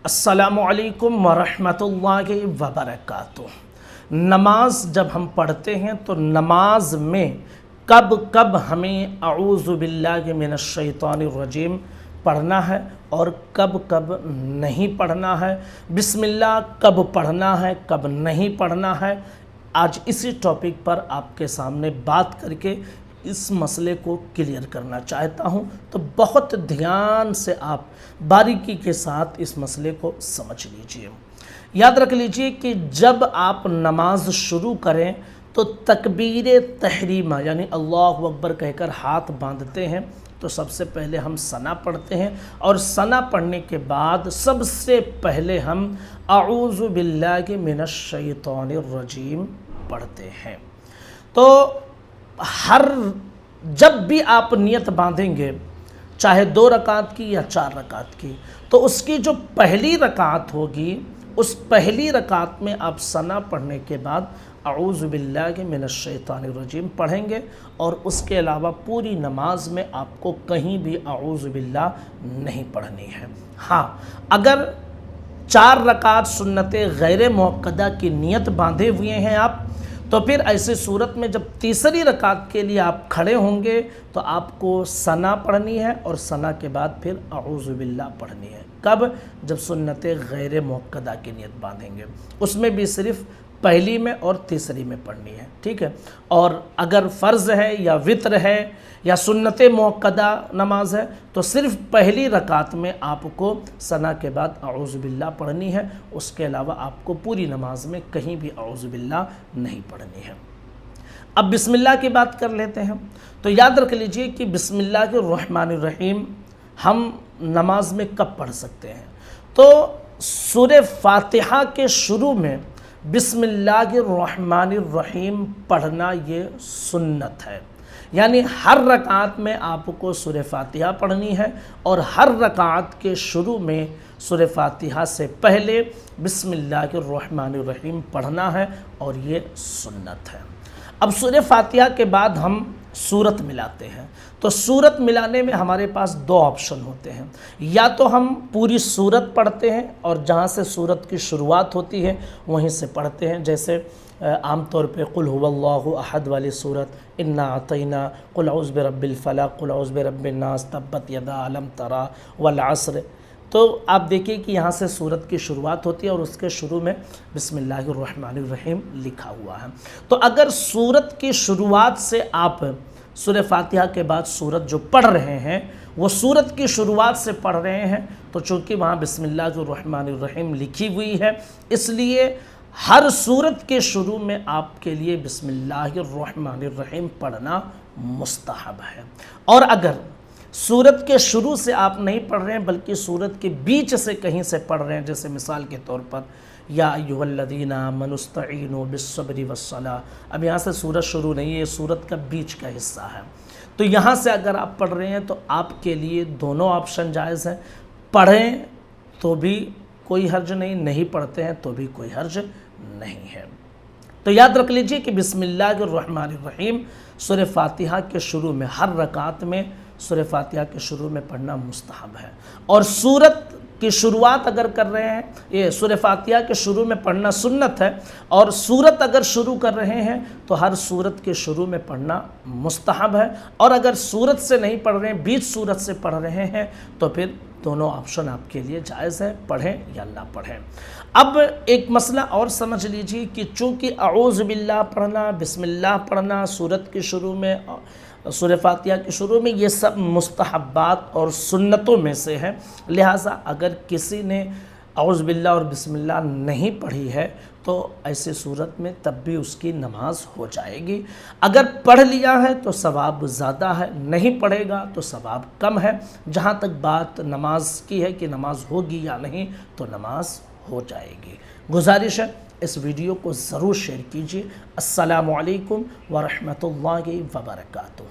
अस्सलामु अलैकुम वरहमतुल्लाहि वबरकातुह। नमाज जब हम पढ़ते हैं तो नमाज में कब कब हमें अऊज़ु बिल्लाहि मिनश शैतानिर रजीम पढ़ना है और कब कब नहीं पढ़ना है, बिस्मिल्लाह कब पढ़ना है कब नहीं पढ़ना है, आज इसी टॉपिक पर आपके सामने बात करके इस मसले को क्लियर करना चाहता हूं। तो बहुत ध्यान से आप बारीकी के साथ इस मसले को समझ लीजिए। याद रख लीजिए कि जब आप नमाज शुरू करें तो तकबीर तहरीमा यानी अल्लाहु अकबर कहकर हाथ बांधते हैं तो सबसे पहले हम सना पढ़ते हैं और सना पढ़ने के बाद सबसे पहले हम अऊज़ु बिल्लाहि मिनश शैतानिर रजीम पढ़ते हैं। तो जब भी आप नियत बांधेंगे, चाहे 2 रकात की या 4 रकात की, तो उसकी जो पहली रकात होगी उस पहली रकात में आप सना पढ़ने के बाद अऊज़ु बिल्लाहि मिनश शैतानिर रजीम पढ़ेंगे और उसके अलावा पूरी नमाज में आपको कहीं भी अऊज़ु बिल्लाह नहीं पढ़नी है। हाँ, अगर 4 रकात सुन्नते गैर मुअक्कदा की नियत बांधे हुए हैं आप, तो फिर ऐसी सूरत में जब तीसरी रकात के लिए आप खड़े होंगे तो आपको सना पढ़नी है और सना के बाद फिर अऊज़ु बिल्लाह पढ़नी है। कब? जब सुन्नते गैर मुअक्कदा की नियत बांधेंगे, उसमें भी सिर्फ पहली में और तीसरी में पढ़नी है, ठीक है। और अगर फ़र्ज़ है या वित्र है या सुन्नते मुअक्कदा नमाज है तो सिर्फ पहली रकात में आपको सना के बाद अऊज़ु बिल्लाह पढ़नी है, उसके अलावा आपको पूरी नमाज में कहीं भी अऊज़ु बिल्लाह नहीं पढ़नी है। अब बिस्मिल्लाह की बात कर लेते हैं। तो याद रख लीजिए कि बिस्मिल्लाहिर्रहमानिर्रहीम हम नमाज में कब पढ़ सकते हैं। तो सूरह फातिहा के शुरू में बिस्मिल्लाहिर्रहमानिर्रहीम पढ़ना ये सुन्नत है, यानी हर रकात में आपको सूरह फातिहा पढ़नी है और हर रकात के शुरू में सूरह फातिहा से पहले बिस्मिल्लाहिर्रहमानिर्रहीम पढ़ना है और ये सुन्नत है। अब सूरह फातिहा के बाद हम सूरत मिलाते हैं। तो सूरत मिलाने में हमारे पास 2 ऑप्शन होते हैं, या तो हम पूरी सूरत पढ़ते हैं और जहाँ से सूरत की शुरुआत होती है वहीं से पढ़ते हैं, जैसे आम तौर पे कुल हुवल्लाहु अहद वाली सूरत, इन्ना अतैना, कुल औज़ु बिरब्बिल फलक, कुल औज़ु बिरब्बिन नास, तब्बत यदा अलम तरा वल अस्र। तो आप देखिए कि यहाँ से सूरत की शुरुआत होती है और उसके शुरू में बिस्मिल्लाहिर्रहमानिर्रहीम लिखा हुआ है। तो अगर सूरत की शुरुआत से आप सूरह फातिहा के बाद सूरत जो पढ़ रहे हैं वो सूरत की शुरुआत से पढ़ रहे हैं, तो चूँकि वहाँ बिस्मिल्लाहिर्रहमानिर्रहीम लिखी हुई है इसलिए हर सूरत के शुरू में आपके लिए बिस्मिल्लाहिर्रहमानिर्रहीम पढ़ना मुस्तहब है। और अगर सूरत के शुरू से आप नहीं पढ़ रहे हैं बल्कि सूरत के बीच से कहीं से पढ़ रहे हैं, जैसे मिसाल के तौर पर या अय्युहल्लज़ीना आमनु इस्तईनु बिस्सब्रि वस्सलाह, अब यहाँ से सूरत शुरू नहीं है, सूरत का बीच का हिस्सा है। तो यहाँ से अगर आप पढ़ रहे हैं तो आपके लिए दोनों ऑप्शन जायज़ हैं, पढ़ें तो भी कोई हर्ज नहीं, नहीं पढ़ते हैं तो भी कोई हर्ज नहीं है। तो याद रख लीजिए कि बिस्मिल्लाहिर्रहमानिर्रहीम सूरह फातिहा के शुरू में हर रकात में सूरह फातिहा के शुरू में पढ़ना मुस्तहब है। और सूरत की शुरुआत अगर कर रहे हैं, ये सूरह फातिहा के शुरू में पढ़ना सुन्नत है, और सूरत अगर शुरू कर रहे हैं तो हर सूरत के शुरू में पढ़ना मुस्तहब है। और अगर सूरत से नहीं पढ़ रहे हैं, बीच सूरत से पढ़ रहे हैं, तो फिर दोनों ऑप्शन आपके लिए जायज़ है, पढ़ें या ना पढ़ें। अब एक मसला और समझ लीजिए कि चूँकि अऊज़ु बिल्लाह पढ़ना, बिस्मिल्लाह पढ़ना सूरत के शुरू में, सूरह फातिहा के शुरू में, ये सब मुस्तहब्बात और सुन्नतों में से है, लिहाजा अगर किसी ने अऊज़ु बिल्लाह और बिस्मिल्लाह नहीं पढ़ी है तो ऐसी सूरत में तब भी उसकी नमाज हो जाएगी। अगर पढ़ लिया है तो सवाब ज़्यादा है, नहीं पढ़ेगा तो सवाब कम है। जहाँ तक बात नमाज की है कि नमाज होगी या नहीं, तो नमाज हो जाएगी। गुजारिश है इस वीडियो को ज़रूर शेयर कीजिए। अस्सलामु अलैकुम वरहमतुल्लाहि वबरकातुहू।